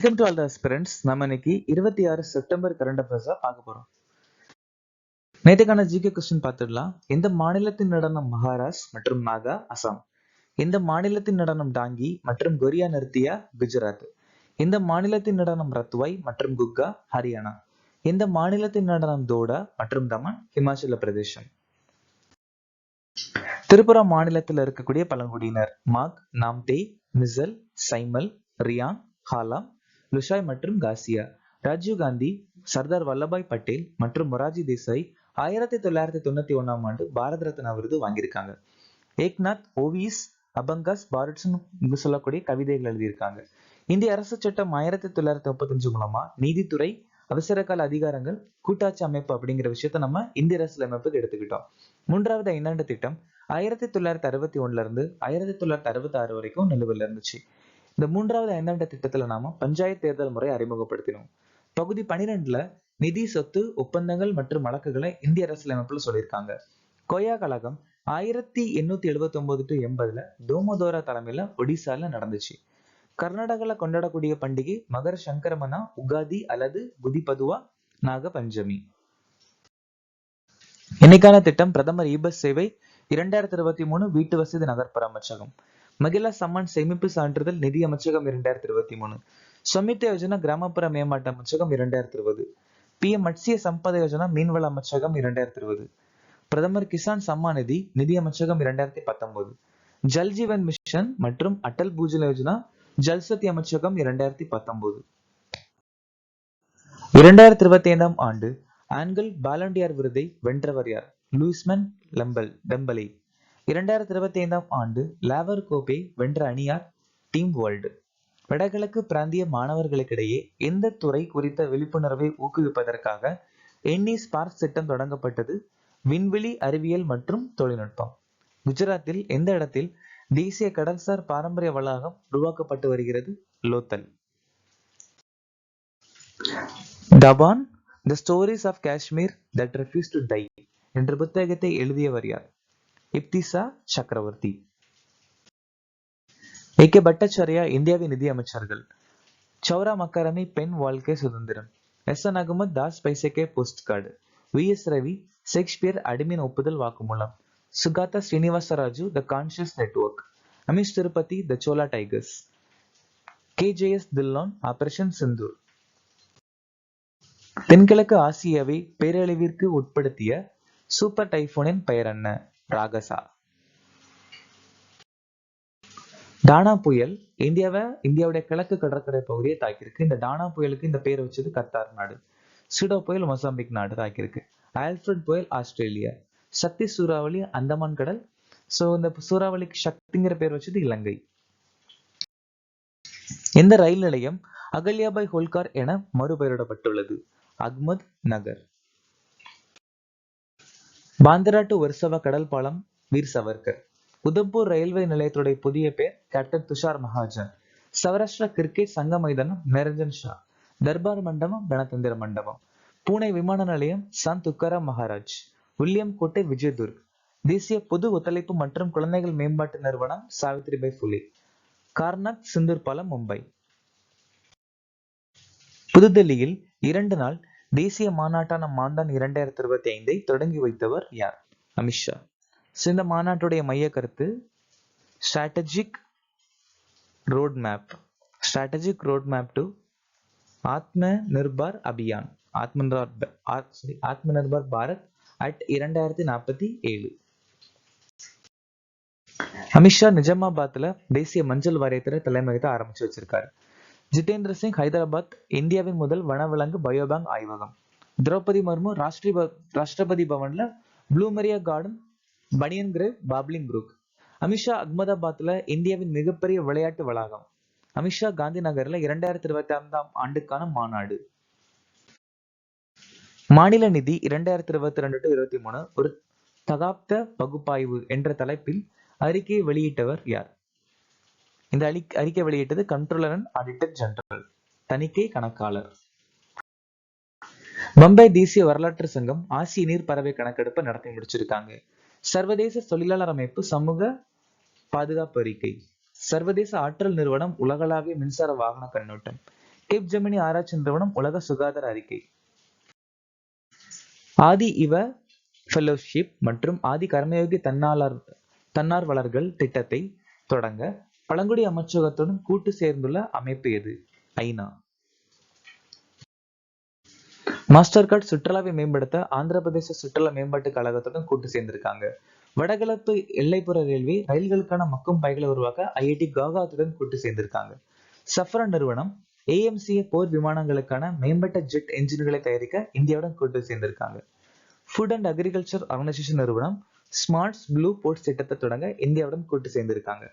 Welcome to all the aspirants. நம்ம இன்னைக்கு 26 September current அஃபேர்ஸா பார்க்க போறோம். நேற்றுக்கான ஜிகே கொஸ்டின் பார்த்துடலாம். இந்த மாநிலத்தின் நடனம் மகாராஷ் மற்றும் நாகா அசாம். இந்த மாநிலத்தின் நடனம் டாங்கி மற்றும் கொரியா நிறுத்தியா குஜராத். இந்த மாநிலத்தின் நடனம் ரத்வாய் மற்றும் குக்கா ஹரியானா. இந்த மாநிலத்தின் நடனம் தோடா மற்றும் தமன் ஹிமாச்சல பிரதேசம். திரிபுரா மாநிலத்தில் இருக்கக்கூடிய பழங்குடியினர் மாக், நாம்தே, மிசல், சைமல், ரியாங், ஹாலாம், லுஷாய் மற்றும் காசியா. ராஜீவ் காந்தி, சர்தார் வல்லபாய் பட்டேல் மற்றும் மொராஜி தேசாய் 1991ஆம் ஆண்டு பாரத ரத்னா விருது வாங்கியிருக்காங்க. ஏக்நாத், ஓவிஸ், அபங்காஸ், பாரட்சன் சொல்லக்கூடிய கவிதைகள் எழுதியிருக்காங்க. இந்திய அரசு சட்டம் 1935 மூலமா நீதித்துறை, அவசரகால அதிகாரங்கள், கூட்டாட்சி அமைப்பு அப்படிங்கிற விஷயத்த நம்ம இந்திய அரசியலமைப்புக்கு எடுத்துக்கிட்டோம். மூன்றாவது ஐந்தாண்டு திட்டம் 1961 இருந்து 1966 வரைக்கும் நிலுவையில் இருந்துச்சு. இந்த மூன்றாவது ஐந்தாண்டு திட்டத்துல நாம பஞ்சாயத்து தேர்தல் முறை அறிமுகப்படுத்தினோம். பகுதி 12ல நிதி, சொத்து, ஒப்பந்தங்கள் மற்றும் வழக்குகளை இந்திய அரசியலமைப்புல சொல்லியிருக்காங்க. கொய்யா கழகம் 1879 to 80ல தோமோதோரா தலைமையில ஒடிசால நடந்துச்சு. கர்நாடகால கொண்டாடக்கூடிய பண்டிகை மகர சங்கரமனா, உகாதி அல்லது குதி பதுவா, நாக பஞ்சமி. இன்னைக்கான திட்டம் பிரதமர் இ-பஸ் சேவை 2023 வீட்டு வசதி நகர்ப்புற அமைச்சகம். மகிழா சம்மான் சேமிப்பு சான்றிதழ் நிதி அமைச்சகம் 2023. ஸ்வமித் யோஜனா கிராமப்புற மேம்பாட்டு அமைச்சகம் 2020. PM மத்ஸ்ய சம்பத யோஜனா மீன்வள அமைச்சகம் 2020. பிரதமர் கிசான் சம்மான் நிதி நிதி அமைச்சகம் 2019. ஜல் ஜீவன் மிஷன் மற்றும் அட்டல் பூஜல் யோஜனா ஜல்சக்தி அமைச்சகம் 2019. 2025ஆம் ஆண்டு ஆண்கள் பாலண்டியார் விருதை வென்றவர் யார்? லூயிஸ்மன் டெம்பலே. 2025ஆம் ஆண்டு லாவர் கோப்பை வென்ற அணி யார்? Team world. வடகிழக்கு பிராந்திய மாணவர்களுக்கிடையே எந்த துறை குறித்த விழிப்புணர்வை ஊக்குவிப்பதற்காக எண்ணி ஸ்பார்க்ஸ் திட்டம் தொடங்கப்பட்டது? விண்வெளி அறிவியல் மற்றும் தொழில்நுட்பம். குஜராத்தில் எந்த இடத்தில் தேசிய கடல்சார் பாரம்பரிய வளாகம் உருவாக்கப்பட்டு வருகிறது? லோத்தல். தபான், the stories of Kashmir that refuse to die என்ற புத்தகத்தை எழுதியவர் யார்? இப்திசா சக்கரவர்த்தி. ஏகே பட்டச்சாரியா இந்தியாவின் நிதி அமைச்சர்கள். சௌரா மக்கரமி பெண் வாழ்க்கை சுதந்திரம். எஸ்.என். அகமது தாஸ் பைசேகே post card. V S. Ravi Shakespeare அடிமின் ஒப்புதல் வாக்குமூலம். Sugata Srinivasaraju the conscious network. Amish Tripathi the Chola tigers. KJS Dhillon operation Sindoor. தென்கிழக்கு ஆசியாவை பேரழிவிற்கு உட்படுத்திய சூப்பர் டைபூனின் பெயர் என்ன? ராகசா. டானா புயல் இந்தியாவுடைய கிழக்கு கடற்கரை பகுதியை தாக்கியிருக்கு. இந்த டானா புயலுக்கு இந்த பேர் வச்சது கத்தார் நாடு. சிடோ புயல் மொசாம்பிக் நாடு தாக்கியிருக்கு. ஆல்ஃபிரட் புயல் ஆஸ்திரேலியா. சக்தி சூறாவளி அந்தமான் கடல். சோ இந்த சூறாவளிக்கு சக்திங்கிற பேர் வச்சது இலங்கை. எந்த ரயில் நிலையம் அகல்யாபாய் ஹோல்கார் என மறுபெயரிடப்பட்டுள்ளது? அஹ்மத் நகர். பாந்தரா டு வர்சவா கடல் பாலம் வீர் சவர்கர். உதம்பூர் ரயில்வே நிலையத்துடைய புதிய பெயர் கேப்டன் துஷார் மகாஜன். சௌராஷ்டிரா கிரிக்கெட் சங்க மைதானம் நிரஞ்சன் ஷா. தர்பார் மண்டபம் கணதந்திர மண்டபம். பூனே விமான நிலையம் சந்த் துக்காராம் மகாராஜ். வில்லியம் கோட்டை விஜயதுர்க். தேசிய பொது ஒத்துழைப்பு மற்றும் குழந்தைகள் மேம்பாட்டு நிறுவனம் சாவித்ரிபாய் புலே. கார்னாக் சிந்தூர் பாலம் மும்பை. புதுதில்லியில் 2 நாள் தேசிய மாநாட்டான மாந்தான் 2025 தொடங்கி வைத்தவர் யார்? அமித்ஷா. இந்த மாநாட்டுடைய மைய கருத்து strategic road map to Atma Nirbhar Abhiyan, Atma Nirbhar Bharat at 2047. Amit Shah நிஜாமாபாத்ல தேசிய மஞ்சள் வாரியத்தை தலைமையகத்தை ஆரம்பிச்சு வச்சிருக்காரு. ஜிதேந்திர சிங் ஹைதராபாத் இந்தியாவின் முதல் வனவிலங்கு பயோபேங்க் ஆய்வகம். திரௌபதி முர்மு ராஷ்டிரபதி பவன்ல ப்ளூமெரியா கார்டன், பனியன் கிரேவ், பாப்லிங் புரூக். அமித்ஷா அகமதாபாத்ல இந்தியாவின் மிகப்பெரிய விளையாட்டு வளாகம். அமித்ஷா காந்தி நகர்ல 2025ஆம் ஆண்டுக்கான மாநாடு. மாநில நிதி 2022 to 23 ஒரு தகாப்த பகுப்பாய்வு என்ற தலைப்பில் அறிக்கையை வெளியிட்டவர் யார்? இந்த அறிக்கை வெளியிட்டது கண்ட்ரோலர் அண்ட் ஆடிட்டர் ஜெனரல், தணிக்கை கணக்காளர். பம்பை தேசிய வரலாற்று சங்கம் ஆசிய நீர் பறவை கணக்கெடுப்பை நடத்தி முடிச்சிருக்காங்க. சர்வதேச தொழிலாளர் அமைப்பு சமூக பாதுகாப்பு அறிக்கை. சர்வதேச ஆற்றல் நிறுவனம் உலகளாவிய மின்சார வாகன கண்ணோட்டம். கேப் ஜெமினி ஆராய்ச்சி நிறுவனம் உலக சுகாதார அறிக்கை. ஆதி இவ ஃபெலோஷிப் மற்றும் ஆதி கர்மயோகி தன்னார்வலர்கள் திட்டத்தை தொடங்க பழங்குடி அமைச்சகத்துடன் கூட்டு சேர்ந்துள்ள அமைப்பு எது? ஐநா. மாஸ்டர் கார்டு சுற்றுலாவை மேம்படுத்த ஆந்திர பிரதேச சுற்றுலா மேம்பாட்டு கழகத்துடன் கூட்டு சேர்ந்திருக்காங்க. வடகிழக்கு எல்லைப்புற ரயில்வே ரயில்களுக்கான மக்கும் பைகளை உருவாக்க ஐஐடி கவுஹாத்தியுடன் கூட்டு சேர்ந்திருக்காங்க. சஃப்ரான் நிறுவனம் ஏஎம்சிஏ போர் விமானங்களுக்கான மேம்பட்ட ஜெட் என்ஜின்களை தயாரிக்க இந்தியாவுடன் கூட்டு சேர்ந்திருக்காங்க. ஃபுட் அண்ட் அக்ரிகல்ச்சர் ஆர்கனைசேஷன் நிறுவனம் ஸ்மார்ட்ஸ் ப்ளூ போர்ட்ஸ் திட்டத்தை தொடங்க இந்தியாவுடன் கூட்டு சேர்ந்திருக்காங்க.